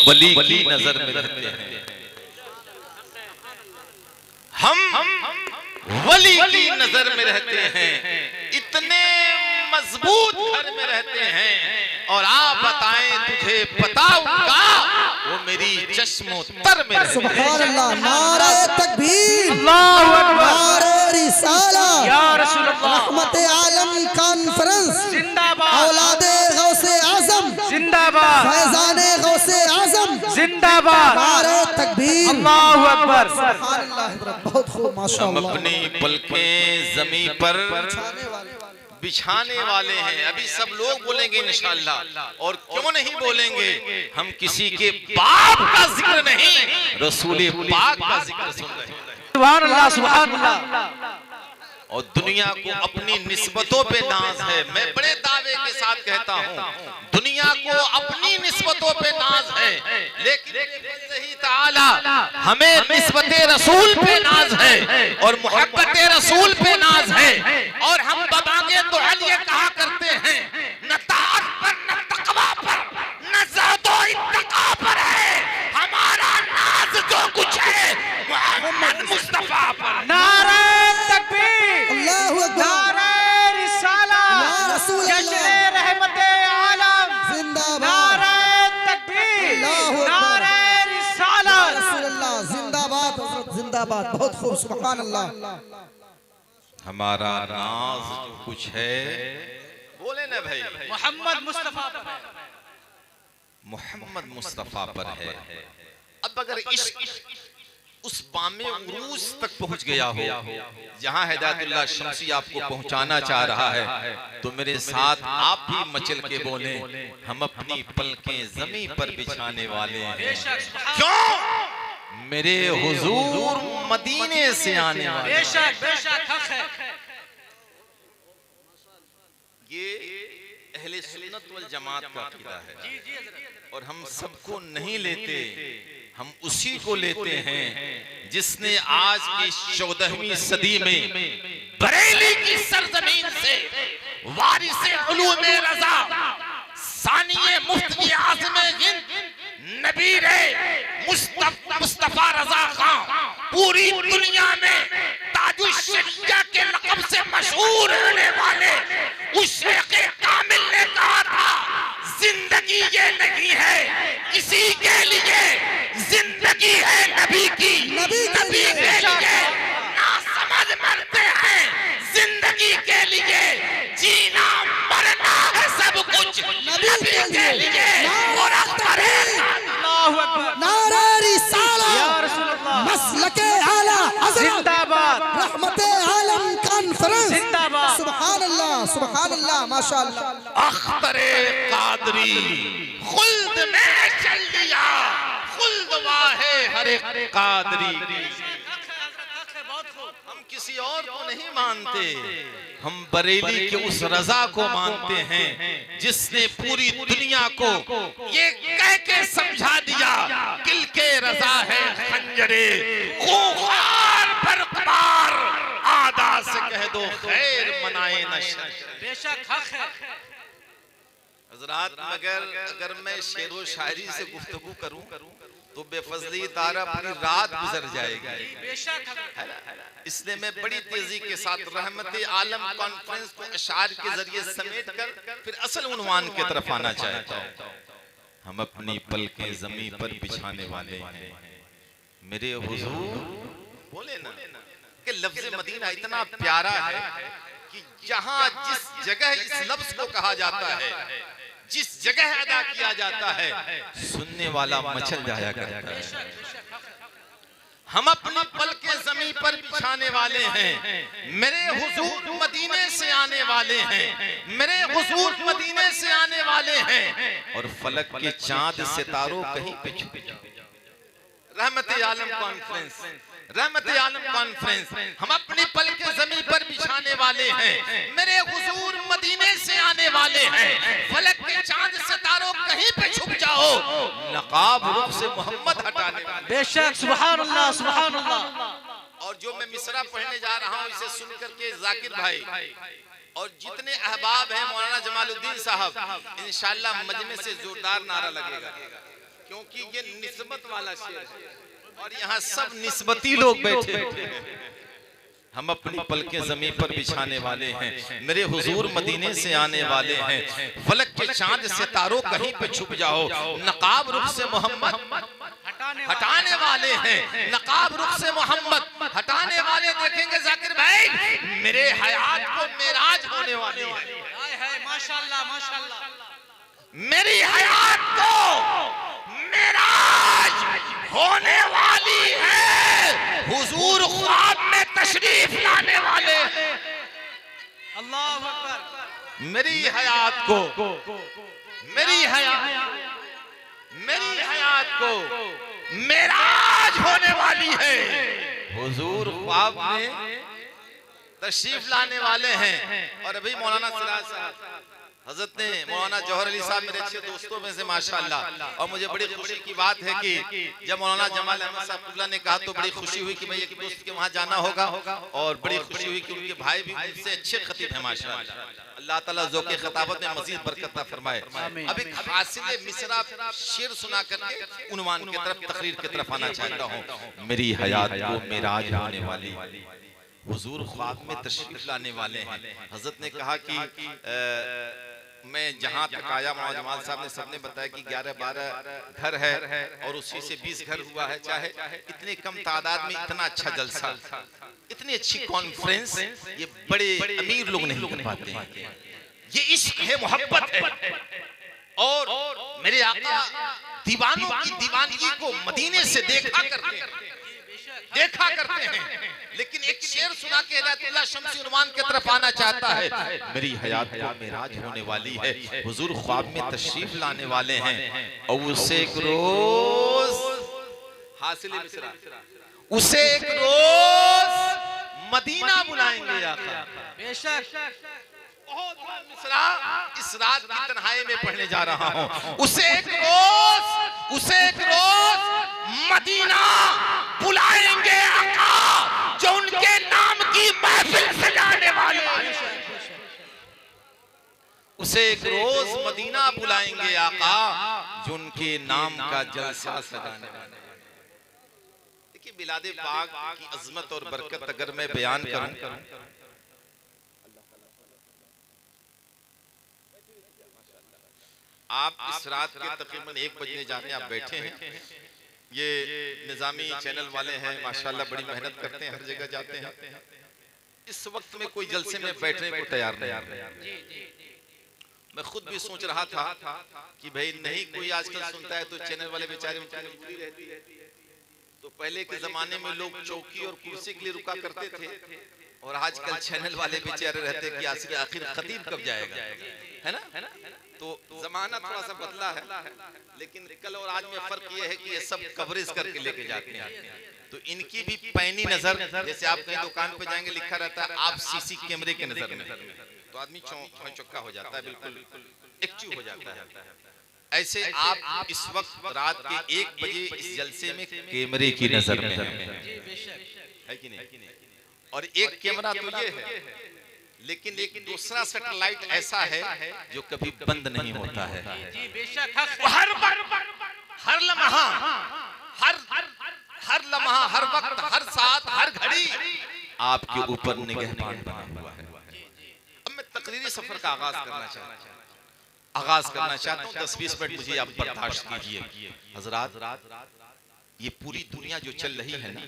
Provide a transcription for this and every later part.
वली की नजर में रहते हैं, हम वली की नजर में रहते हैं, इतने मजबूत घर में रहते हैं। और आप बताएं तुझे पता उनका, वो मेरी चश्मो तर में रहते हैं। सुभान अल्लाह, नारे तकबीर, अल्लाहु अकबर, नारे रिसाला, या रसूल अल्लाह, रहमत आलम कॉन्फ्रेंस जिंदाबाद, औलादे गौसे आजम जिंदाबाद, फैजाने गौसे आजम जिंदाबाद, नारे तकबीर, अल्लाहु अकबर। सुभान अल्लाह, बहुत खूब, हम माशाअल्लाह। अपनी पलकें जमीन पर बिछाने वाले हैं। अभी सब लोग बोलेंगे इंशाअल्लाह, और क्यों नहीं बोलेंगे, हम किसी के बाप का जिक्र नहीं, रसूल पाक का जिक्र सुन रहे हैं। सुभान अल्लाह, सुभान अल्लाह। और दुनिया को अपनी निस्बतों पे नाज है। मैं बड़े दावे के साथ कहता हूँ, दुनिया को अपनी निस्बतों पे नाज है, लेकिन ही ताला हमें निस्बत रसूल पे नाज है और मोहब्बत रसूल पे नाज है। और हम बाबागे तो ये कहा करते हैं, न ताअत पर, न तकवा पर, न ज़ातो इत्तका पर है हमारा नाज, जो कुछ है मोहम्मद मुस्तफा पर। नारे तकबीर, अल्लाहु अकबर, नारे रिसाला, या रसूल अल्लाह, जश्न रहमते आलम, जिंदाबाद, नारे तकबीर, अल्लाहु अकबर, नारे रिसाला, या रसूल अल्लाह, जिंदाबाद, हज़रत जिंदाबाद, बहुत खूब, सुभान अल्लाह। हमारा नाज जो कुछ है, बोले ना भाई, मोहम्मद मुस्तफा पर है, मोहम्मद मुस्तफा पर है। अब अगर इश्क उस बामे उरूज तक पहुंच गया हो जहां हिदायतुल्लाह शम्सी आपको पहुंचाना चाह रहा है, तो मेरे साथ आप भी मचल के बोले, हम अपनी पलकें जमीन पर बिछाने वाले हैं। क्यों? मेरे हुजूर मदीने से आने वाले। बेशक बेशक हक है। ये अहले सुन्नत वल जमात का अकीदा है, और हम सबको नहीं लेते, हम उसी को लेते हैं जिसने आज की 14वीं सदी में बरेली की सरजमीन से वारिसे उलूमे रजा, सानिये मुफ्ती आज़मे हिंद, नबीरे मुस्तफा रजा खां पूरी दुनिया में ताजुश शरिया के लक़ब से मशहूर होने वाले उस शेख कामिल ने कहा था, जिंदगी ये नहीं है किसी के लिए, जिंदगी है नबी की, नबी के लिए। ना समझ मरते हैं जिंदगी के लिए, जीना मरना है सब कुछ नबी के लिए। और अल्लाहु अकबर, नारे रिसाला, या रसूल अल्लाह, मसलके आला हज़रत, जिंदाबाद, रहमते आलम कॉन्फ्रेंस, जिंदाबाद, सुभान अल्लाह, सुभान अल्लाह, माशाअल्लाह। अख्तरे कादरी खुल्द में चल दिया, खुल्द वाहे हरे कादरी। हम किसी और को नहीं मानते, हम बरेली के उस रजा को मानते हैं जिसने पूरी दुनिया को ये कह के समझा दिया, किल के रजा है खंजरे खूंखार बरकबार, आदा से कह दो खैर मनाए न शर। बेशक हक है। हजरात, मगर अगर मैं शेरो शायरी से गुफ्तगू करूं तो बेफजली तारा पूरी रात गुजर जाएगी। बेशक हक है। इसलिए मैं बड़ी तेजी के साथ रहमत आलम कॉन्फ्रेंस को अशार के जरिए समेट कर फिर असल उन्वान की तरफ आना चाहता हूं। हम अपनी पलकें जमीन पर बिछाने वाले हैं, मेरे हुजूर बोले ना कि लफ्ज़ मदीना इतना प्यारा है कि जहां जिस जगह इस लफ्ज को कहा जाता है, जिस जगह अदा किया जाता है, सुनने वाला मचल जाया करता है। हम अपनी पलकें जमीन पर बिछाने वाले हैं, मेरे हुजूर मदीने से आने वाले हैं, मेरे हुजूर मदीने से आने वाले हैं, और फलक के चांद सितारों कहीं पे छुप जाओ। रहमत आलम कॉन्फ्रेंस, रहमत आलम कॉन्फ्रेंस, हम अपनी पलकें जमीन पर बिछाने वाले हैं, मेरे हुजूर मदीने से आने वाले हैं, फलक के चांद सितारों कहीं पे छुप जाओ, नकाब रुख से मोहम्मद हटाने वाले। बेशक, सुभान अल्लाह, सुभान अल्लाह। और जो मैं मिसरा पढ़ने जा रहा हूँ, इसे सुन करके जाकिर भाई और जितने अहबाब हैं, मौलाना जमालुद्दीन साहब, इंशाअल्लाह मजमे से जोरदार नारा लगेगा, क्योंकि ये निस्बत वाला शेर है और यहाँ सब निस्बती लोग बैठे हैं। हम अपनी पलकें जमीन पर बिछाने वाले हैं, मेरे हुजूर मदीने से आने वाले हैं। फलक के चांद सितारों कहीं पे छुप जाओ, नकाब रुख से मोहम्मद हटाने वाले हैं। नकाब रुख से मोहम्मद हटाने वाले देखेंगे जाकिर भाई, मेरे हयात को मेराज होने वाली है। माशाल्लाह माशाल्लाह, मेरी हयात को मेराज होने वाली है। हुजूर ख्वाब में तशरीफ लाने वाले हैं। अल्लाहु अकबर। मेरी हयात को मेराज होने वाली है। हुजूर ख्वाब में तशरीफ लाने वाले हैं। और अभी मौलाना सिराज साहब हजरत ने मौलाना जौहर अली साहब मेरे अच्छे दोस्तों में से माशाअल्लाह, और मुझे बड़ी खुशी की बात है कि जब मौलाना जमाल अहमद साहब कुबला ने कहा तो बड़ी खुशी हुई कि भाई एक दोस्त के वहाँ जाना होगा, और बड़ी खुशी हुई कि उनके भाई भी उनसे अच्छे खतीब हैं माशाअल्लाह। अल्लाह ताला ज़ौक़े खिताबत में मज़ीद बरकत अता फरमाए। अब एक हासिल मिसरा शेर सुना करके उन्वान की तरफ तकरीर की तरफ आना चाहता हूँ। मेरी हयात को मेराज होने वाली, हुजूर ख्वाब में तशरीफ लाने वाले हैं। हजरत ने कहा कि मैं जहाँ तक आया, मौलाना जमाल साहब ने सबने बताया कि 11-12 घर है और उसी से 20 घर हुआ है। चाहे इतने कम तादाद में इतना अच्छा जलसा, इतनी अच्छी कॉन्फ्रेंस ये बड़े अमीर लोग नहीं कर पाते हैं। ये इश्क है, मोहब्बत है। और मेरे आका दीवानों की दीवानगी को मदीने से देखा करते हैं। लेकिन एक शेर सुना के हिदायतुल्लाह शम्सी उन्वान की तरफ आना चाहता है। मेरी हयात को मेराज होने वाली है, हुजूर ख्वाब में तशरीफ लाने वाले हैं। और उसे एक रोज हासिल मिसरा, उसे एक रोज मदीना बुलाएंगे आका। बेशक बहुत मिसरा इस रात की तन्हाई में पढ़ने जा रहा हूँ। उसे एक रोज मदीना बुलाएंगे आका, जो उनके नाम की महफिल सजाने वाले हैं। उसे एक रोज मदीना बुलाएंगे आका, जो उनके नाम का जलसा सजाने वाले हैं। देखिए बिलादे पाक की अजमत और बरकत अगर मैं बयान करूं, आप इस रात के तकरीबन 1 बजने जा रहे हैं, आप बैठे हैं। ये निजामी चैनल वाले हैं माशाल्लाह, बड़ी मेहनत करते हैं, हर जगह जाते हैं। इस वक्त में कोई जलसे में बैठने को तैयार नहीं। मैं खुद भी सोच रहा था कि भाई नहीं कोई आजकल सुनता है तो चैनल वाले बेचारे उनकी मजबूरी रहती है। तो पहले के जमाने में लोग चौकी और कुर्सी के लिए रुका करते थे, और आजकल चैनल वाले बेचारे रहते कि आखिर खतीब कब जाएगा, है ना। तो जमाना थोड़ा सा बदला है, लेकिन कल और आज में फर्क ये है कि ये सब कवरेज करके लेके जाते हैं। तो इनकी भी पैनी नजर, जैसे आप कहीं दुकान पे जाएंगे लिखा रहता है आप सीसी कैमरे के नजर में, तो आदमी चौका हो जाता है, बिल्कुल एक्टिव हो जाता है। ऐसे आप इस वक्त रात के 1 बजे इस जलसे में कैमरे की नजर में है कि नहीं। और एक कैमरा तो ये है, लेकिन एक दूसरा सैटेलाइट ऐसा है जो कभी बंद नहीं होता है। जी बेशक, हर लम्हा, हर वक्त, हर साथ, हर घड़ी आपके ऊपर निगहबान बना हुआ है। अब मैं तकरीरी सफर का आगाज करना चाहता हूँ। 10-20 मिनट मुझे आप बर्दाश्त कीजिए। हजरात, ये पूरी दुनिया जो चल रही है ना,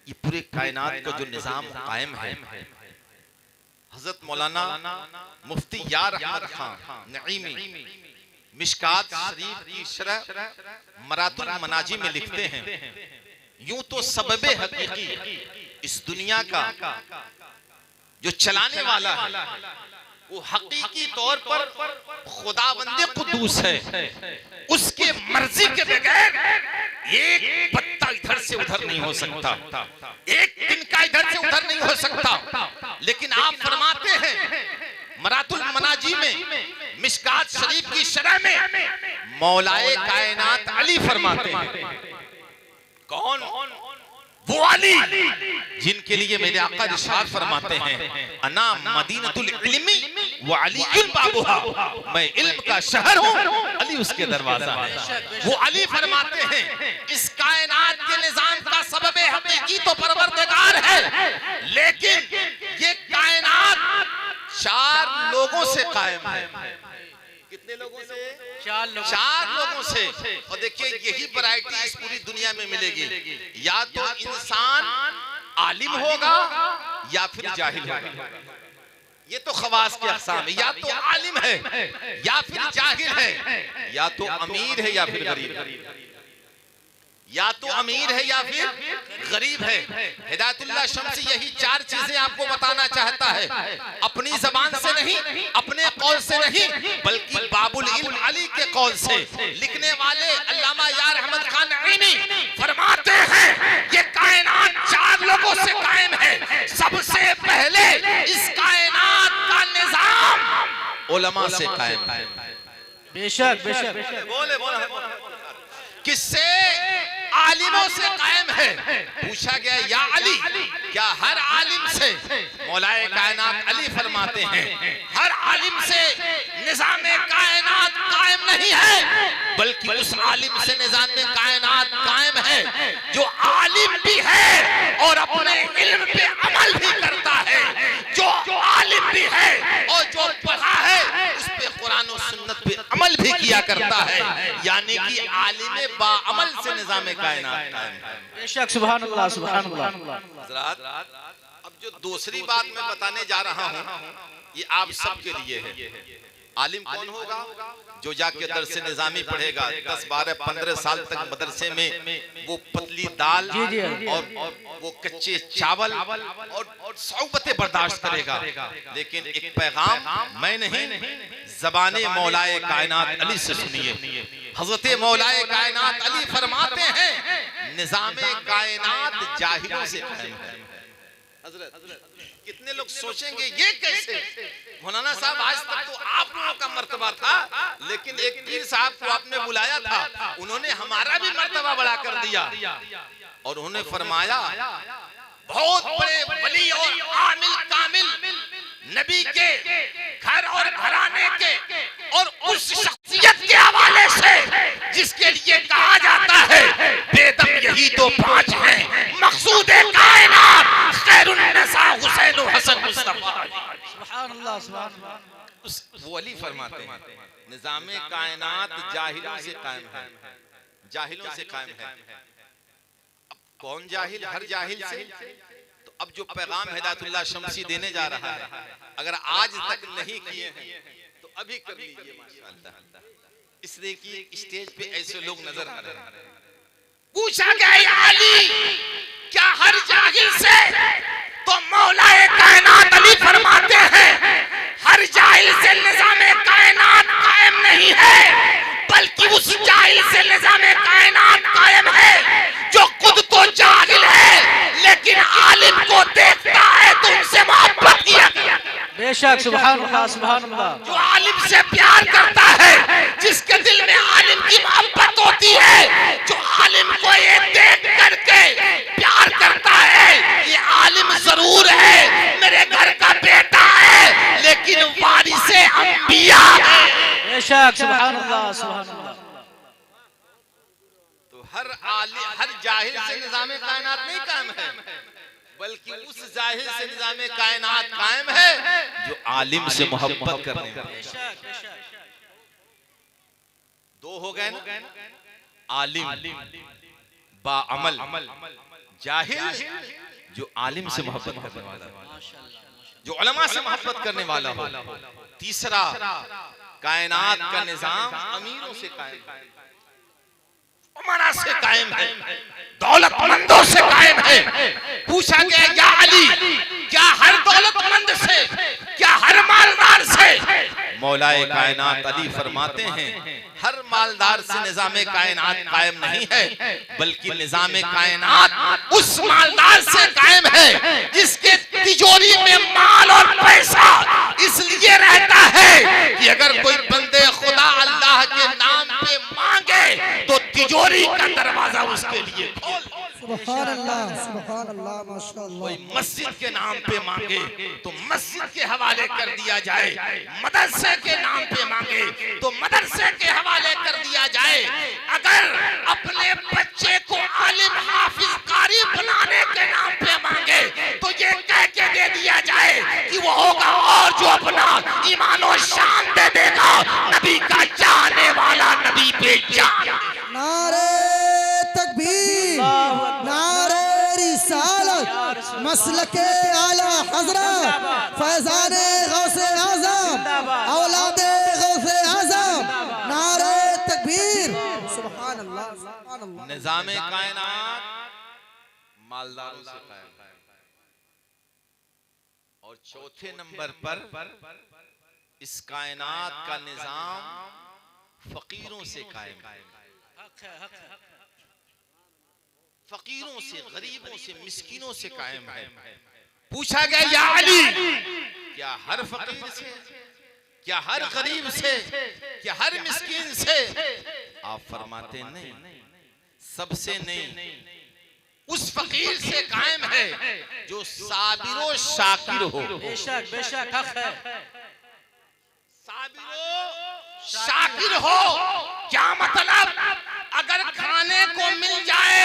ये पूरे कायनात का जो निजाम कायम है, हजरत मौलाना मुफ्ती यार अहमद खान नईमी मिशकात शरीफ की शरह मरातुल मनाजी में लिखते हैं, यूं तो सबबे हकीकी इस दुनिया का जो चलाने वाला है वो हकीकी तौर पर खुदावंदे कुद्दूस है। उसके मर्जी के बगैर एक पत्ता इधर से उधर नहीं हो सकता, एक तिनका इधर से उधर नहीं हो सकता। लेकिन आप फरमाते हैं मरातुल मनाजी में मिशकात शरीफ की शरह में मौलाए कायनात अली फरमाते हैं। कौन? वो अली जिनके लिए मेरे आका इरशाद फरमाते हैं अना मदीनतुल इल्मी वो अलीयुल बाबुहा, मैं इल्म का शहर हूँ, अली उसके दरवाजा है। वो अली फरमाते हैं इस कायनात के निजाम का सबब हकीकी तो परवरदिगार है, लेकिन ये कायनात 4 लोगों से कायम है। कितने लोगों से? 4 लोगों से। और देखिए यही वैरायटी इस पूरी दुनिया में मिलेगी, या तो इंसान आलिम होगा या फिर जाहिल होगा। ये तो खवास के अक़साम है, या तो आलिम है या फिर जाहिल है, या तो अमीर है या फिर गरीब है, या तो अमीर है या फिर गरीब है। हिदायतुल्लाह शम्सी यही 4 चीजें आपको बताना चाहता है, अपनी जबान से नहीं, अपने कौल से नहीं, बल्कि बाबुल इल्म अली के कौल से। लिखने वाले अल्लामा यार अहमद खान नईमी फरमाते हैं ये कायनात 4 लोगों से कायम है। सबसे पहले इस कायनात का निजाम उलमा से कायम है। बेशक बेशक बोले किससे? आलिमों से कायम है। पूछा गया या अली, क्या हर आलिम से? मौलाए कायनात अली फरमाते हैं हर आलिम से निजामे कायनात कायम नहीं है, बल्कि उस आलिम से निजामे कायनात कायम है जो आलिम भी है और अपने इल्म पे अमल भी करता है, जो आलिम भी है और जो पढ़ा है उस पे कुरान और सुन्नत पे अमल भी किया करता है। यानी कि आलिम बाअमल से निजामे कायनात कायम है। बेशक सुभान अल्लाह सुभान अल्लाह। हज़रात, अब जो दूसरी बात मैं बताने जा रहा हूँ ये आप सबके लिए है। आलिम कौन होगा? जो जाके दरसे निजामी पढ़ेगा, 10, 12, 15 साल तक मदरसे में वो पतली दाल और वो कच्चे चावल और सौबतें बर्दाश्त करेगा, लेकिन एक पैगाम मैं नहीं, ज़बाने मौलाए कायनात अली से सुनिए। हज़रत मौलाए कायनात अली फरमाते हैं निज़ामे कायनात जाहिलों से कायम है। हज़रत, कितने लोग सोचेंगे ये कैसे? मौलाना साहब आज तक तो आप लोगों का मर्तबा था, लेकिन एक पीर साहब को आपने बुलाया था, उन्होंने हमारा भी मर्तबा बढ़ा कर दिया और उन्होंने फरमाया बहुत बड़े वली और आमिल कामिल नबी के घर और घराने के और उस शख्सियत के हवाले से जिसके लिए कहा जाता है बेदम यही तो 5 हैं, मकसूद कायनात खैरुन नसा हुसैन हसन मुस्तफा। सुभान अल्लाह सुभान अल्लाह। उस वो अली फरमाते हैं निजामे कायनात जाहिलों से कायम है, जाहिलों से कायम है। अब कौन जाहिल? हर जाहिल से। तो अब जो पैगाम हिदायतुल्लाह शम्सी देने जा रहा है, अगर आज तक नहीं किए हैं तो अभी कर लीजिए माशाअल्लाह। इसलिए कि स्टेज पे ऐसे लोग नजर आ रहे हैं। पूछा गया अली क्या हर जाहिल से? तो मौलाए कायनात अली फरमाते हैं हर जाहिल से निजामे कायनात कायम नहीं है, बल्कि उस जाहिल से निजामे कायनात कायम है जो खुद तो जाहिल है लेकिन आलिम को देखता है तो उनसे मोहब्बत किया। बेशक सुभान अल्लाह सुभान अल्लाह। जो आलिम से प्यार करता है, जिसके दिल में आलिम की मोहब्बत होती है, जो आलिम को ये देख करके प्यार करता है ये आलिम जरूर है, मेरे घर का बेटा है, लेकिन वारिसे अंबिया है। बेशक सुभान अल्लाह सुभान अल्लाह। तो हर जाहिल से निजामे कायनात नहीं कायम है, बल्कि उस जाहिल से निजामे कायनात कायम है जो आलिम से मोहब्बत करने वाला। 2 हो गए ना, आलिम बाअमल, जाहिल जो आलिम से मोहब्बत करने वाला, जो उलमा से मोहब्बत करने वाला हो। तीसरा, कायनात का निजाम अमीरों से कायम है, उमरा से कायम है, दौलतमंदों से कायम है। पूछा गया या अली क्या हर दौलतमंद से, क्या हर मालदार से? मौलाए कायनात अली फरमाते हैं हर मालदार से निजामे कायनात कायम नहीं है, बल्कि निजामे कायनात उस मालदार से कायम है जिसके तिजोरी में माल और पैसा इसलिए रहता है कि अगर कोई बंदे खुदा अल्लाह के नाम पे मांगे तो तिजोरी का दरवाजा उसके लिए खोल। सुभान अल्लाह माशाअल्लाह। कोई मस्जिद के नाम पे मांगे तो मस्जिद के हवाले कर दिया जाए, मदरसे के नाम पे मांगे तो मदरसे के हवाले कर दिया जाए। अगर अपने बच्चे को आलिम हाफिज कारी बनाने के नाम पे मांगे तो ये कह के दे दिया जाए कि वो होगा, और जो अपना ईमान और शान दे देगा नबी का चाहने वाला नबी पे जान। नारे तकबीर, नारे रिसालत, मसलके आला हजरत, फैजाने गौसे आज़म, औलादे गौसे आज़म, नारे तकबीर, सुभान अल्लाह सुभान अल्लाह। निज़ामे कायनात मालदारों से कायम है और चौथे नंबर पर इस कायनात का निजाम फकीरों से कायम है। फकीरों से, गरीबों से, मिस्कीनों से कायम है। पूछा गया या अली, क्या हर फकीर से, क्या हर गरीब से, क्या हर मिस्कीन से? आप फरमाते नहीं, सबसे नहीं, उस फकीर से कायम है जो साबिरो शाकिर हो। बेशक बेशक हक है। साबिरो शाकिर हो क्या मतलब? अगर खाने को मिल जाए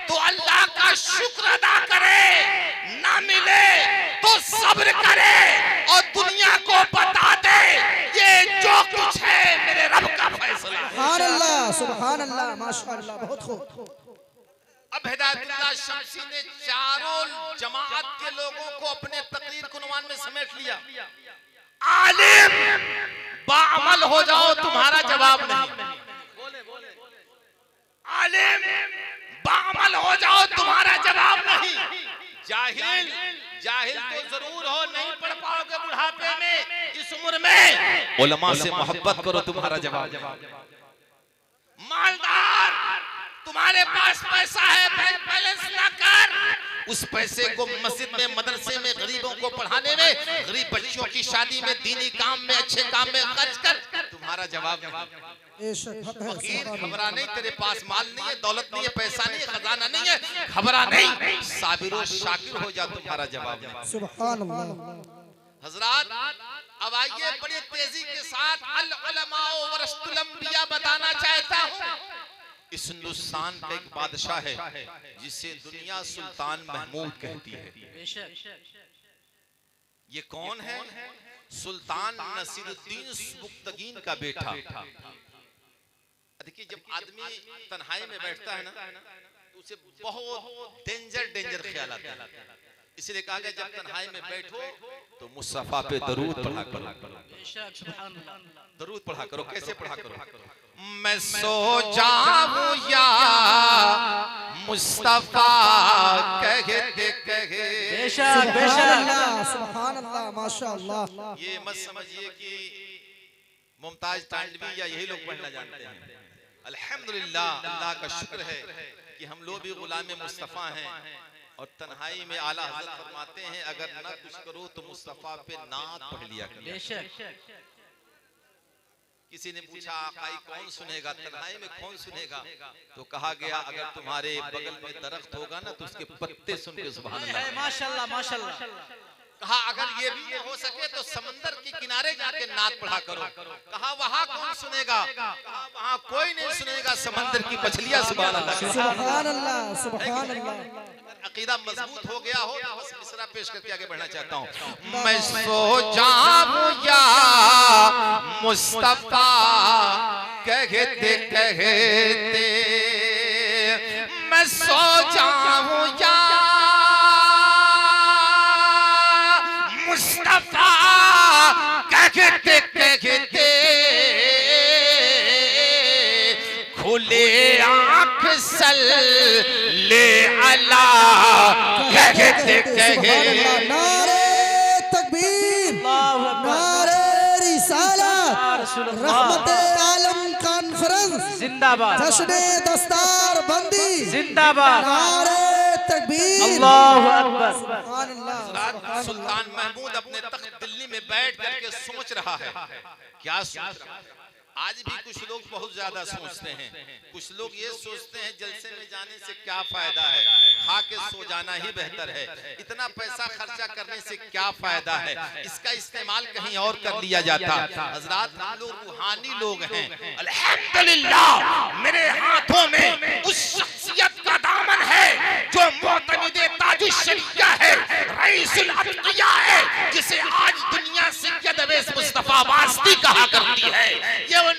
तो अल्लाह का शुक्र अदा करे, ना मिले तो सब्र करे और दुनिया को बता दे ये जो कुछ है मेरे रब का फैसला है। सुभान अल्लाह माशाअल्लाह, बहुत खूब। अब हिदायतुल्लाह शमसी ने चारों जमात के लोगों को अपने तकरीर कुनवान में समेट लिया। आलिम बाअमल हो जाओ तुम्हारा जवाब नहीं, आलिम बाअमल हो जाओ तुम्हारा जवाब नहीं। जाहिल जाहिल तो जरूर हो, नहीं पढ़ पाओगे बुढ़ापे में, इस उम्र में उलमा से मोहब्बत करो तुम्हारा जवाब। मालदार तुम्हारे पास पैसा है, बैंक बैलेंस ना कर, उस पैसे को मस्जिद में, मदरसे में, गरीबों को पढ़ाने में, गरीब बच्चों की शादी में, दीनी काम में, अच्छे काम में खर्च कर, तुम्हारा जवाब नहीं। फकीर घबरा नहीं, तेरे पास माल नहीं है, दौलत नहीं है, पैसा नहीं है, खजाना नहीं है, घबरा नहीं, साबिरो शाकिर हो जा, तुम्हारा जवाब नहीं। सुभान अल्लाह। हजरात अब आइए बड़ी तेजी के साथ अल उलमा व वरसतुल अंबिया बताना चाहता हूँ। इस हिंदुस्तान का एक बादशाह है जिसे दुनिया सुल्तान महमूद कहती है। ये कौन है? सुल्तान नसीरुद्दीन सुबुक्तगीन का बेटा। देखिए, जब आदमी तन्हाई में बैठता है ना तो उसे बहुत डेंजर ख्याल आता है। इसलिए कहा गया जब तन्हाई में बैठो तो मुस्तफा पे दरूद पढ़ा करो। दरूद पढ़ा करो। कैसे पढ़ा करो? मैं सो जाऊं या मुस्तफा कहते कहे। बेशक बेशक सुभान अल्लाह माशाअल्लाह। ये मत समझिए कि मुमताज तांडवी या यही लोग पढ़ना जानते हैं। अल्हम्दुलिल्लाह, अल्लाह का शुक्र है कि हम लोग भी गुलाम मुस्तफा हैं और तन्हाई में आला हज़रत फरमाते हैं अगर ना कुछ करो तो मुस्तफा पे नात पढ़ लिया करो। किसी ने पूछा आकाई कौन सुनेगा, तन्हाई में कौन सुनेगा? तो कहा गया अगर तुम्हारे बगल में दरख्त होगा ना तो उसके पत्ते सुन के सुभान अल्लाह। माशाअल्लाह माशाअल्लाह। कहा अगर ये भी हो सके तो समंदर के किनारे जाके नात पढ़ा करो। कहा वहां कौन सुनेगा? कहा वहां कोई नहीं सुनेगा, समंदर की मछलियां। सुभान अल्लाह सुभान अल्लाह सुभान अल्लाह। अकीदा मजबूत हो गया हो तो बस मिसरा पेश करके आगे बढ़ना चाहता हूँ। मैं सो जाऊं या मुस्तफा कहते कहते, मैं सो जाऊं या मुस्तफा कहते कहते, खुले आंख सल्ले अला कहते कहते। नारे तकबीर, नारे रिसालत, रहमते आलम कॉन्फ्रेंस जिंदाबाद, जश्ने दस्तार बंदी जिंदाबाद, नारे तकबीर, अल्लाहु अकबर। सुभान अल्लाह। सुल्तान महमूद अपने तख्त दिल्ली में बैठ करके सोच रहा है। क्या सोच रहा है? आज भी कुछ लोग बहुत ज्यादा सोचते हैं, कुछ लोग ये सोचते हैं जलसे में जाने से क्या फायदा है, खा के सो जाना ही बेहतर है, इतना पैसा खर्चा करने से क्या फायदा है, इसका इस्तेमाल कहीं और कर लिया जाता। हजरात हम लोग रूहानी लोग हैं, अल्हम्दुलिल्लाह मेरे हाथों में उस शख्सियत का दामन है जो मुअतमिदे ताजुश्शरिया है, रईसुल अत्किया है, जिसे आज दुनिया सैयद अवैस मुस्तफा वास्ती कहा करती है। ये वो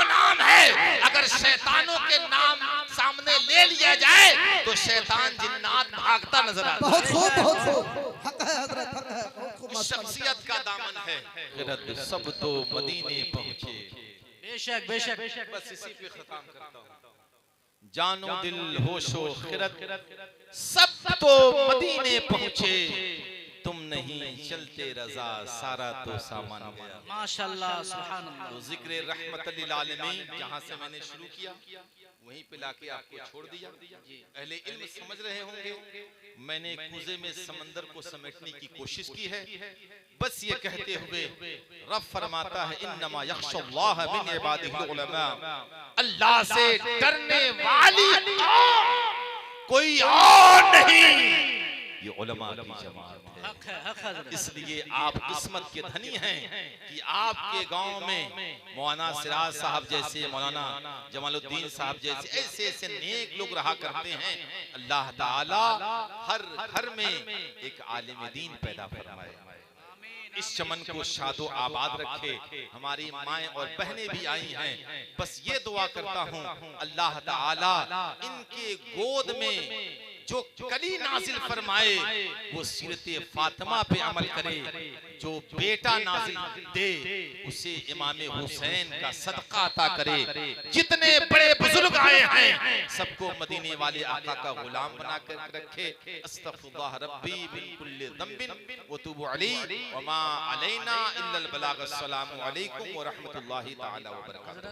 नाम है, अगर शैतानों के नाम सामने ले लिया जाए तो शैतान जिन्नात भागता नजर आता है। बहुत खूब, बहुत खूब, हक है हजरत, हक है, बहुत खूब माशाअल्लाह। शख्सियत का दामन है, गिरद सब तो मदीने पहुंचे। बेशक बेशक। बस इसी पे खत्म करता हूं। जानो दिल होशो खिरत सब तो मदीने पहुंचे, तुम नहीं चलते रजा सारा तो सामान गया। माशाअल्लाह सुभान अल्लाह। तो जिक्र रहमत लिल आलमीन जहां से मैंने शुरू किया वहीं पे लाके आपको छोड़ दिया। अहले इल्म समझ रहे होंगे मैंने कूजे में समंदर को समेटने की कोशिश की है। बस ये कहते हुए रब फरमाता है इन्नमा यख्शल्लाह मिन इबादिहिल उलमा, अल्लाह से डरने वाली कोई और नहीं, ये उलमा की जमात है। हक है हजरत। इसलिए आप किस्मत के धनी हैं कि आपके गांव में मौलाना सिराज साहब जैसे, मौलाना जमालुद्दीन साहब जैसे ऐसे ऐसे नेक लोग रहा करते हैं। अल्लाह ताला हर घर में एक आलिम दीन पैदा फरमाए, इस चमन को शादो आबाद रखे। हमारी माएं और बहनें भी आई हैं, बस ये दुआ करता हूँ अल्लाह ताला इनके गोद में जो कली नाजिल फरमाए वो सीरते फातिमा पे अमल करे, जो बेटा नाजिल दे उसे इमाम हुसैन का सदका अता करे। जितने बड़े बुजुर्ग आए हैं सबको मदीने वाले आका का गुलाम बना कर रखे। अस्तगफिरुल्लाह रब्बी मिन कुल्लि ज़ंबिन व तुबु अलैहि व मा अलैना इल्लल बलाग। अस्सलामु अलैकुम व रहमतुल्लाहि तआला व बरकातहू।